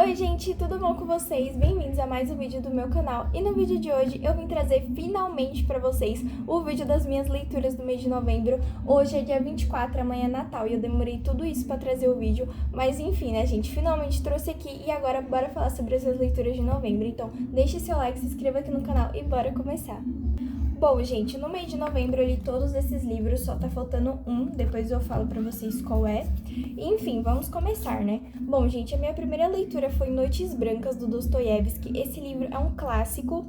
Oi gente, tudo bom com vocês? Bem-vindos a mais um vídeo do meu canal. E no vídeo de hoje eu vim trazer finalmente pra vocês o vídeo das minhas leituras do mês de novembro. Hoje é dia 24, amanhã é Natal e eu demorei tudo isso pra trazer o vídeo. Mas enfim, né gente, finalmente trouxe aqui e agora bora falar sobre as minhas leituras de novembro. Então deixe seu like, se inscreva aqui no canal e bora começar. Bom, gente, no mês de novembro eu li todos esses livros, só tá faltando um, depois eu falo pra vocês qual é. Enfim, vamos começar, né? Bom, gente, a minha primeira leitura foi Noites Brancas, do Dostoiévski. Esse livro é um clássico.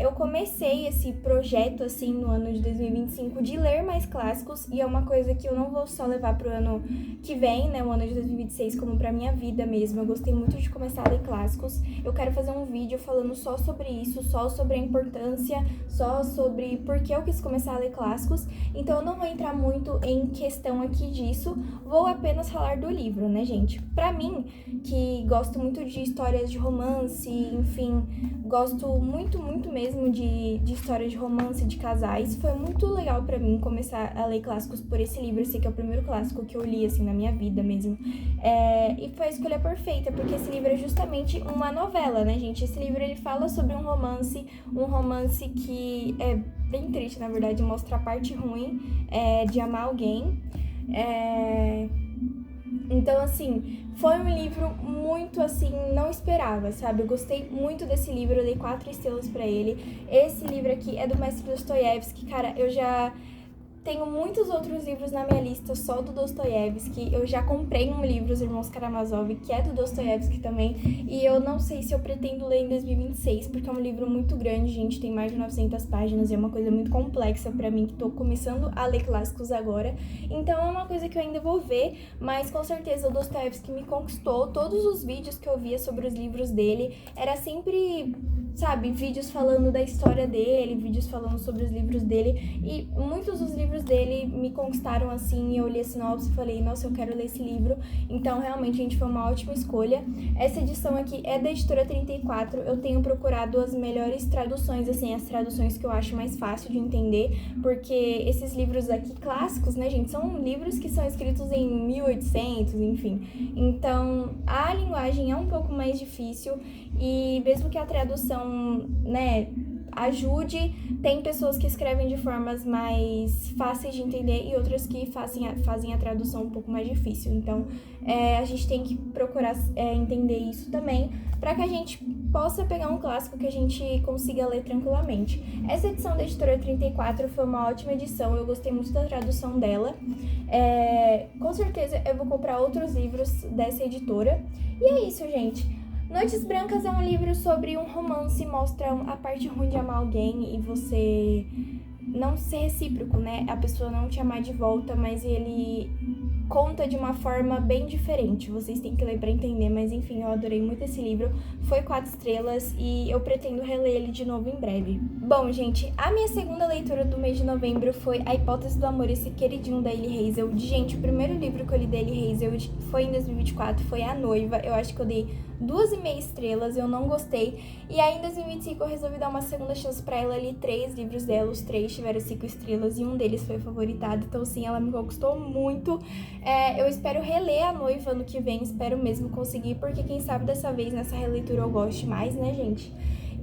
Eu comecei esse projeto, assim, no ano de 2025, de ler mais clássicos, e é uma coisa que eu não vou só levar pro ano que vem, né, o ano de 2026, como pra minha vida mesmo. Eu gostei muito de começar a ler clássicos. Eu quero fazer um vídeo falando só sobre isso, só sobre a importância, só sobre por que eu quis começar a ler clássicos, então eu não vou entrar muito em questão aqui disso, vou apenas falar do livro, né, gente? Pra mim, que gosto muito de histórias de romance, enfim, gosto muito mesmo de histórias de romance, de casais, foi muito legal pra mim começar a ler clássicos por esse livro, esse que é o primeiro clássico que eu li, assim, na minha vida mesmo, e foi a escolha perfeita, porque esse livro é justamente uma novela, né, gente? Esse livro, ele fala sobre um romance que é bem triste, na verdade, mostra a parte ruim de amar alguém. Então, assim, foi um livro muito, assim, não esperava, sabe? Eu gostei muito desse livro, eu dei 4 estrelas pra ele. Esse livro aqui é do mestre Dostoiévski, cara, eu já tenho muitos outros livros na minha lista só do Dostoiévski. Eu já comprei um livro, Os Irmãos Karamazov, que é do Dostoiévski também. E eu não sei se eu pretendo ler em 2026, porque é um livro muito grande, gente. Tem mais de 900 páginas e é uma coisa muito complexa pra mim, que tô começando a ler clássicos agora. Então é uma coisa que eu ainda vou ver, mas com certeza o Dostoiévski me conquistou. Todos os vídeos que eu via sobre os livros dele, era sempre, sabe, vídeos falando da história dele, vídeos falando sobre os livros dele. E muitos dos livros dele me conquistaram assim, eu li a sinopse e falei, nossa, eu quero ler esse livro. Então realmente, gente, foi uma ótima escolha. Essa edição aqui é da editora 34, eu tenho procurado as melhores traduções, assim, as traduções que eu acho mais fácil de entender, porque esses livros aqui clássicos, né, gente, são livros que são escritos em 1800, enfim, então a linguagem é um pouco mais difícil, e mesmo que a tradução, né, ajude, tem pessoas que escrevem de formas mais fáceis de entender e outras que fazem a tradução um pouco mais difícil. Então, a gente tem que procurar entender isso também, para que a gente possa pegar um clássico que a gente consiga ler tranquilamente. Essa edição da editora 34 foi uma ótima edição, eu gostei muito da tradução dela. Com certeza eu vou comprar outros livros dessa editora. E é isso, gente. Noites Brancas é um livro sobre um romance, mostra a parte ruim de amar alguém e você não ser recíproco, né? A pessoa não te amar de volta, mas ele conta de uma forma bem diferente. Vocês têm que ler pra entender, mas enfim, eu adorei muito esse livro. Foi 4 estrelas e eu pretendo reler ele de novo em breve. Bom, gente, a minha segunda leitura do mês de novembro foi A Hipótese do Amor, esse queridinho da Elie Wiesel. Gente, o primeiro livro que eu li da Elie Wiesel foi em 2024, foi A Noiva. Eu acho que eu dei 2,5 estrelas, eu não gostei. E aí em 2025 eu resolvi dar uma segunda chance pra ela, li 3 livros dela, os 3 tiveram 5 estrelas e um deles foi favoritado, então sim, ela me conquistou muito. Eu espero reler A Noiva ano que vem, espero mesmo conseguir, porque quem sabe dessa vez nessa releitura eu goste mais, né, gente?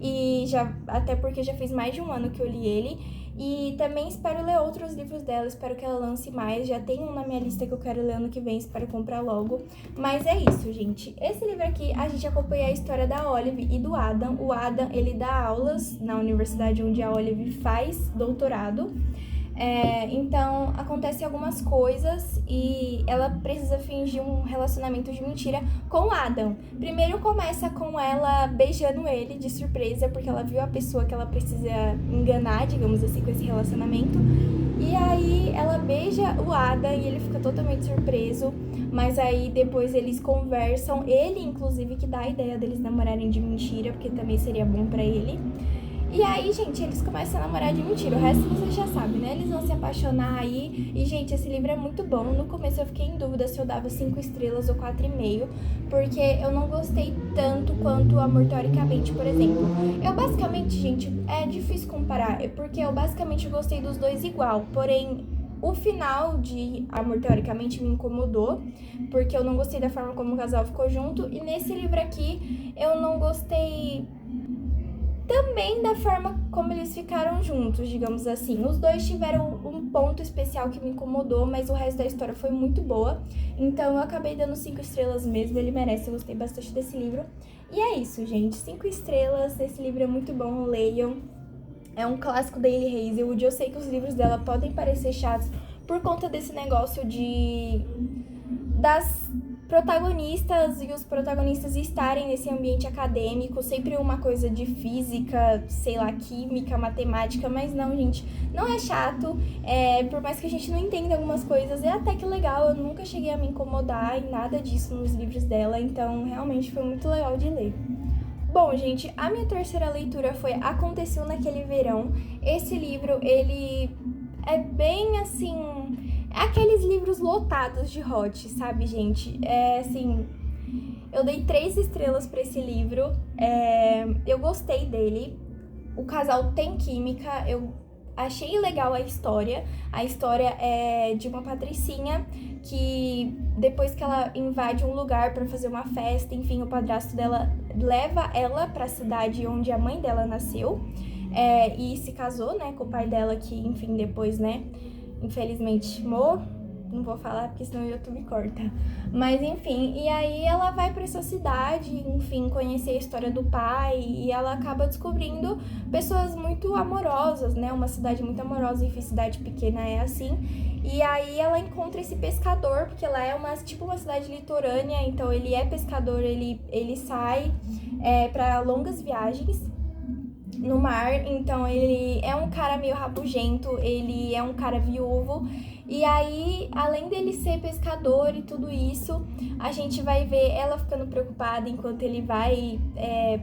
E até porque já fez mais de um ano que eu li ele. E também espero ler outros livros dela, espero que ela lance mais. Já tem um na minha lista que eu quero ler ano que vem, espero comprar logo. Mas é isso, gente. Esse livro aqui, a gente acompanha a história da Olive e do Adam. O Adam, ele dá aulas na universidade onde a Olive faz doutorado. Então, acontecem algumas coisas e ela precisa fingir um relacionamento de mentira com o Adam. Primeiro começa com ela beijando ele de surpresa, porque ela viu a pessoa que ela precisa enganar, digamos assim, com esse relacionamento. E aí ela beija o Adam e ele fica totalmente surpreso, mas aí depois eles conversam, ele inclusive que dá a ideia deles namorarem de mentira, porque também seria bom pra ele. E aí, gente, eles começam a namorar de mentira. O resto você já sabe, né? Eles vão se apaixonar aí. E, gente, esse livro é muito bom. No começo eu fiquei em dúvida se eu dava 5 estrelas ou 4,5, porque eu não gostei tanto quanto Amor Teoricamente, por exemplo. Eu basicamente, gente, é difícil comparar, porque eu basicamente gostei dos dois igual. Porém, O final de Amor, teoricamente, me incomodou, porque eu não gostei da forma como o casal ficou junto. E nesse livro aqui, eu não gostei também da forma como eles ficaram juntos, digamos assim. Os dois tiveram um ponto especial que me incomodou, mas o resto da história foi muito boa. Então eu acabei dando 5 estrelas mesmo, ele merece, eu gostei bastante desse livro. E é isso, gente, 5 estrelas, esse livro é muito bom, leiam. É um clássico da Hailey Hazelwood, eu sei que os livros dela podem parecer chatos por conta desse negócio das protagonistas e os protagonistas estarem nesse ambiente acadêmico, sempre uma coisa de física, sei lá, química, matemática, mas não, gente, não é chato, por mais que a gente não entenda algumas coisas, é até que legal, eu nunca cheguei a me incomodar em nada disso nos livros dela, então realmente foi muito legal de ler. Bom, gente, a minha terceira leitura foi Aconteceu Naquele Verão. Esse livro, ele é bem assim... É aqueles livros lotados de hot, sabe, gente? É assim... Eu dei 3 estrelas pra esse livro. Eu gostei dele. O casal tem química. Eu achei legal a história. A história é de uma patricinha que depois que ela invade um lugar pra fazer uma festa, enfim, o padrasto dela leva ela pra cidade onde a mãe dela nasceu. E se casou, né, com o pai dela, que, enfim, depois, né, infelizmente, não vou falar porque senão o YouTube corta. Mas enfim, e aí ela vai pra essa cidade, enfim, conhecer a história do pai e ela acaba descobrindo pessoas muito amorosas, né? Uma cidade muito amorosa, enfim, cidade pequena é assim. E aí ela encontra esse pescador, porque ela é uma cidade litorânea, então ele é pescador, ele sai pra longas viagens no mar, então ele é um cara meio rabugento, ele é um cara viúvo, e aí, além dele ser pescador e tudo isso, a gente vai ver ela ficando preocupada enquanto ele vai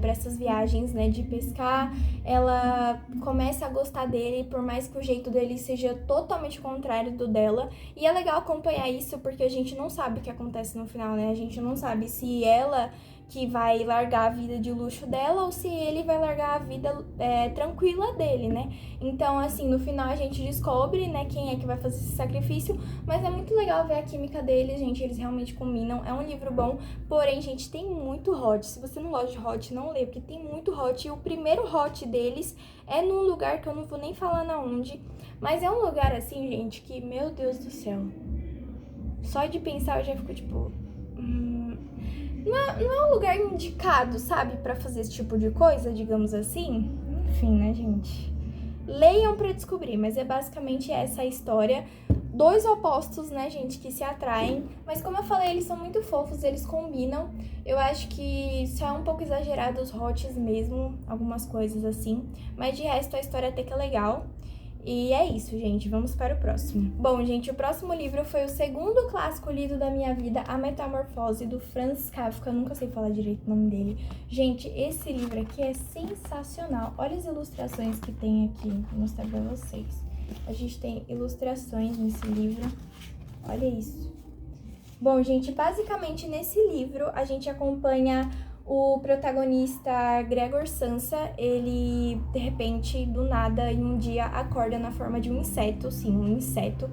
para essas viagens, né, de pescar, ela começa a gostar dele, por mais que o jeito dele seja totalmente contrário do dela, e é legal acompanhar isso, porque a gente não sabe o que acontece no final, né, a gente não sabe se ela que vai largar a vida de luxo dela ou se ele vai largar a vida tranquila dele, né? Então, assim, no final a gente descobre, né, quem é que vai fazer esse sacrifício, mas é muito legal ver a química deles, gente, eles realmente combinam, é um livro bom, porém, gente, tem muito hot, se você não gosta de hot, não lê, porque tem muito hot, e o primeiro hot deles é num lugar que eu não vou nem falar na onde, mas é um lugar assim, gente, que, meu Deus do céu, só de pensar eu já fico, tipo... Não é um lugar indicado, sabe, pra fazer esse tipo de coisa, digamos assim. Enfim, né, gente? Leiam pra descobrir, mas é basicamente essa a história. 2 opostos, né, gente, que se atraem. Mas como eu falei, eles são muito fofos, eles combinam. Eu acho que só é um pouco exagerado os hots mesmo, algumas coisas assim. Mas de resto, a história até que é legal. E é isso, gente. Vamos para o próximo. Bom, gente, o próximo livro foi o segundo clássico lido da minha vida, A Metamorfose, do Franz Kafka. Eu nunca sei falar direito o nome dele. Gente, esse livro aqui é sensacional. Olha as ilustrações que tem aqui. Vou mostrar pra vocês. A gente tem ilustrações nesse livro. Olha isso. Bom, gente, basicamente nesse livro a gente acompanha... O protagonista Gregor Samsa, ele, de repente, do nada, em um dia, acorda na forma de um inseto, sim, um inseto.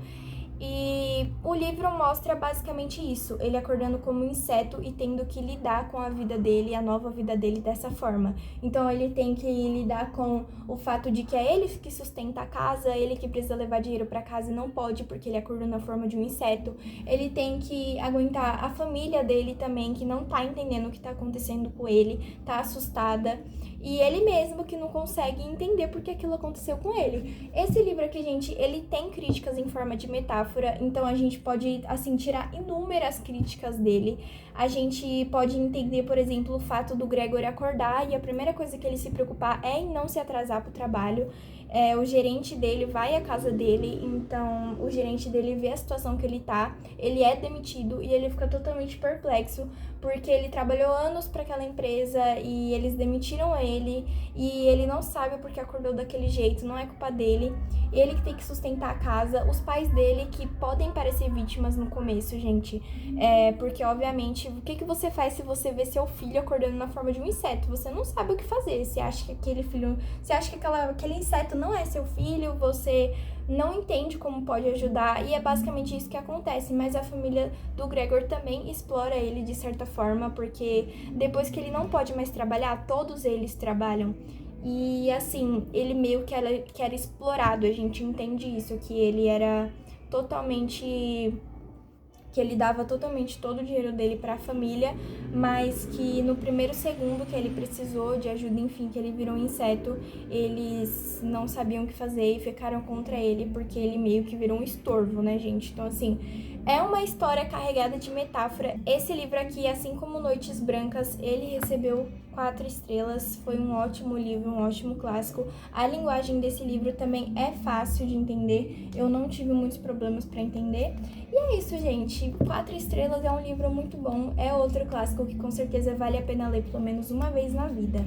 E o livro mostra basicamente isso, ele acordando como um inseto e tendo que lidar com a vida dele, a nova vida dele dessa forma. Então ele tem que lidar com o fato de que é ele que sustenta a casa, ele que precisa levar dinheiro para casa e não pode porque ele acordou na forma de um inseto. Ele tem que aguentar a família dele também, que não tá entendendo o que tá acontecendo com ele, tá assustada. E ele mesmo que não consegue entender porque aquilo aconteceu com ele. Esse livro aqui, gente, ele tem críticas em forma de metáfora, então a gente pode, assim, tirar inúmeras críticas dele. A gente pode entender, por exemplo, o fato do Gregor acordar e a primeira coisa que ele se preocupar é em não se atrasar pro trabalho. O gerente dele vai à casa dele, então o gerente dele vê a situação que ele tá, ele é demitido e ele fica totalmente perplexo, porque ele trabalhou anos para aquela empresa e eles demitiram ele e ele não sabe porque acordou daquele jeito, não é culpa dele, ele que tem que sustentar a casa, os pais dele que podem parecer vítimas no começo, gente, porque obviamente, o que você faz se você vê seu filho acordando na forma de um inseto? Você não sabe o que fazer, você acha que aquele inseto não é seu filho, você não entende como pode ajudar, e é basicamente isso que acontece. Mas a família do Gregor também explora ele de certa forma, porque depois que ele não pode mais trabalhar, todos eles trabalham. E assim, ele meio que era explorado, a gente entende isso, que ele era totalmente... que ele dava totalmente todo o dinheiro dele para a família, mas que no primeiro segundo que ele precisou de ajuda, enfim, que ele virou um inseto, eles não sabiam o que fazer e ficaram contra ele, porque ele meio que virou um estorvo, né, gente? Então, assim, é uma história carregada de metáfora. Esse livro aqui, assim como Noites Brancas, ele recebeu 4 estrelas, foi um ótimo livro, um ótimo clássico. A linguagem desse livro também é fácil de entender, eu não tive muitos problemas para entender. E é isso, gente. 4 estrelas é um livro muito bom, é outro clássico que com certeza vale a pena ler pelo menos uma vez na vida.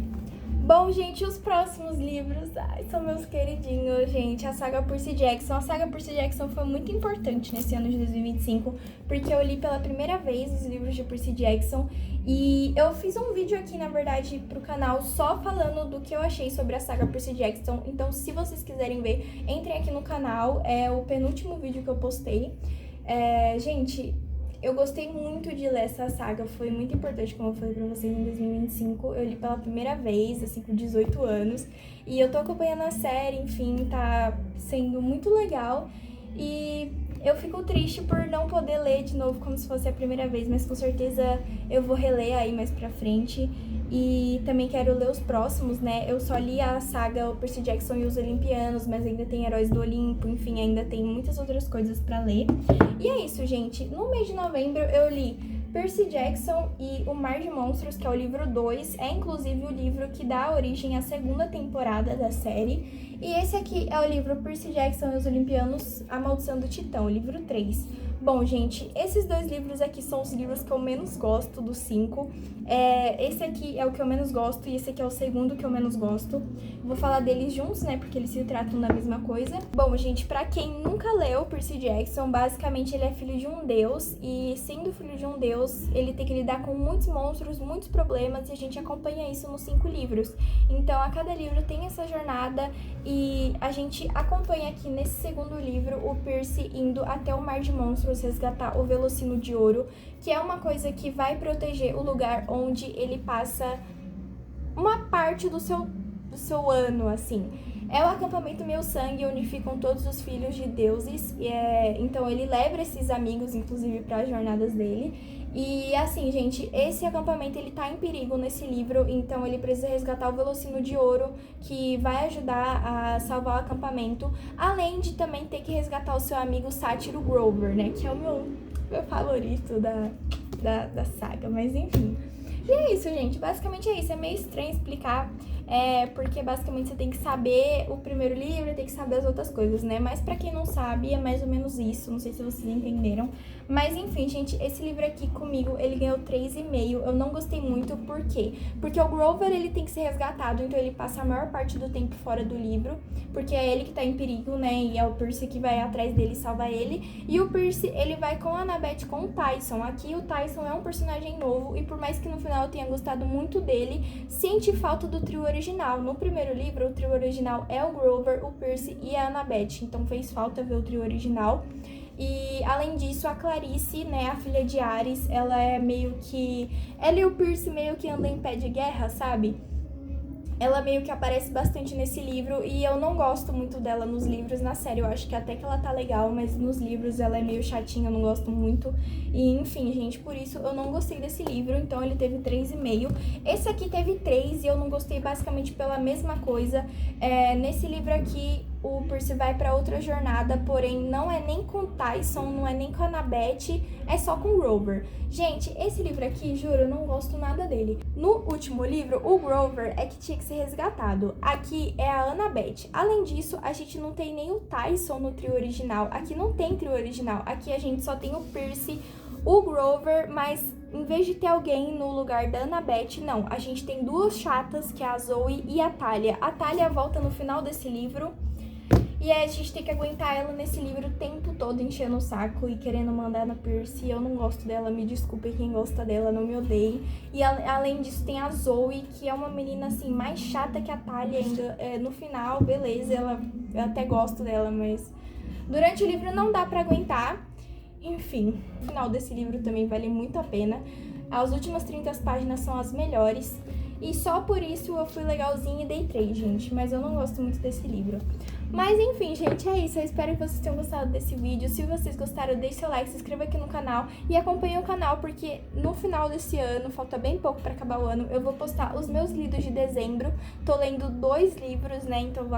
Bom, gente, os próximos livros, são meus queridinhos, gente. A saga Percy Jackson. A saga Percy Jackson foi muito importante nesse ano de 2025, porque eu li pela primeira vez os livros de Percy Jackson e eu fiz um vídeo aqui, na verdade, pro canal só falando do que eu achei sobre a saga Percy Jackson. Então, se vocês quiserem ver, entrem aqui no canal, é o penúltimo vídeo que eu postei. Gente, eu gostei muito de ler essa saga, foi muito importante, como eu falei pra vocês, em 2025. Eu li pela primeira vez, assim, com 18 anos. E eu tô acompanhando a série, enfim, tá sendo muito legal. E eu fico triste por não poder ler de novo como se fosse a primeira vez, mas com certeza eu vou reler aí mais pra frente. E também quero ler os próximos, né? Eu só li a saga O Percy Jackson e os Olimpianos, mas ainda tem Heróis do Olimpo, enfim, ainda tem muitas outras coisas pra ler. E é isso, gente. No mês de novembro eu li Percy Jackson e O Mar de Monstros, que é o livro 2. É inclusive o livro que dá origem à segunda temporada da série. E esse aqui é o livro Percy Jackson e os Olimpianos, A Maldição do Titã, o livro 3. Bom, gente, esses 2 livros aqui são os livros que eu menos gosto dos 5. Esse aqui é o que eu menos gosto e esse aqui é o segundo que eu menos gosto. Vou falar deles juntos, né, porque eles se tratam da mesma coisa. Bom, gente, pra quem nunca leu Percy Jackson, basicamente ele é filho de um deus e, sendo filho de um deus, ele tem que lidar com muitos monstros, muitos problemas, e a gente acompanha isso nos 5 livros. Então, a cada livro tem essa jornada e a gente acompanha aqui nesse segundo livro o Percy indo até o Mar de Monstros resgatar o Velocino de Ouro, que é uma coisa que vai proteger o lugar onde ele passa uma parte do seu ano, assim. É o acampamento Meu Sangue, onde ficam todos os filhos de deuses. Então ele leva esses amigos, inclusive, para as jornadas dele. E assim, gente, esse acampamento ele tá em perigo nesse livro, então ele precisa resgatar o Velocino de Ouro, que vai ajudar a salvar o acampamento, além de também ter que resgatar o seu amigo Sátiro Grover, né, que é o meu favorito da saga, mas enfim. E é isso, gente, basicamente é isso, é meio estranho explicar, porque basicamente você tem que saber o primeiro livro e tem que saber as outras coisas, né, mas pra quem não sabe, é mais ou menos isso, não sei se vocês entenderam. Mas enfim, gente, esse livro aqui comigo, ele ganhou 3,5, eu não gostei muito, por quê? Porque o Grover, ele tem que ser resgatado, então ele passa a maior parte do tempo fora do livro, porque é ele que tá em perigo, né, e é o Percy que vai atrás dele e salva ele, e o Percy, ele vai com a Annabeth, com o Tyson. Aqui o Tyson é um personagem novo, e por mais que no final eu tenha gostado muito dele, senti falta do trio original. No primeiro livro, o trio original é o Grover, o Percy e a Annabeth, então fez falta ver o trio original. E além disso, a Clarice, né, a filha de Ares, ela é meio que... ela e o Percy meio que andam em pé de guerra, sabe? Ela meio que aparece bastante nesse livro e eu não gosto muito dela nos livros. Na série eu acho que até que ela tá legal, mas nos livros ela é meio chatinha, eu não gosto muito. E enfim, gente, por isso eu não gostei desse livro, então ele teve 3,5. Esse aqui teve 3 e eu não gostei basicamente pela mesma coisa. Nesse livro aqui, o Percy vai pra outra jornada, porém não é nem com Tyson, não é nem com a Annabeth, é só com o Grover. Gente, esse livro aqui, juro, eu não gosto nada dele. No último livro, o Grover é que tinha que ser resgatado. Aqui é a Annabeth. Além disso, a gente não tem nem o Tyson no trio original. Aqui não tem trio original. Aqui a gente só tem o Percy, o Grover, mas em vez de ter alguém no lugar da Annabeth, não. A gente tem 2 chatas, que é a Zoe e a Thalia. A Thalia volta no final desse livro. E aí a gente tem que aguentar ela nesse livro o tempo todo enchendo o saco e querendo mandar na Percy. Eu não gosto dela, me desculpe quem gosta dela, não me odeie. E além disso tem a Zoe, que é uma menina assim mais chata que a Thalia ainda. No final, beleza, eu até gosto dela, mas Durante o livro não dá pra aguentar. Enfim, o final desse livro também vale muito a pena. As últimas 30 páginas são as melhores. E só por isso eu fui legalzinha e dei 3, gente. Mas eu não gosto muito desse livro. Mas enfim, gente, é isso. Eu espero que vocês tenham gostado desse vídeo. Se vocês gostaram, deixe seu like, se inscreva aqui no canal e acompanhe o canal, porque no final desse ano, falta bem pouco pra acabar o ano, eu vou postar os meus lidos de dezembro. Tô lendo 2 livros, né? Então vou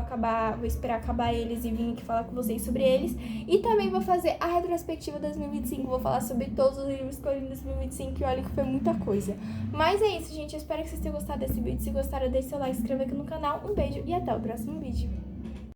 esperar acabar eles e vir aqui falar com vocês sobre eles. E também vou fazer a retrospectiva 2025. Vou falar sobre todos os livros que eu li em 2025 e olha que foi muita coisa. Mas é isso, gente. Eu espero que vocês tenham gostado desse vídeo. Se gostaram, deixe seu like, se inscreva aqui no canal. Um beijo e até o próximo vídeo.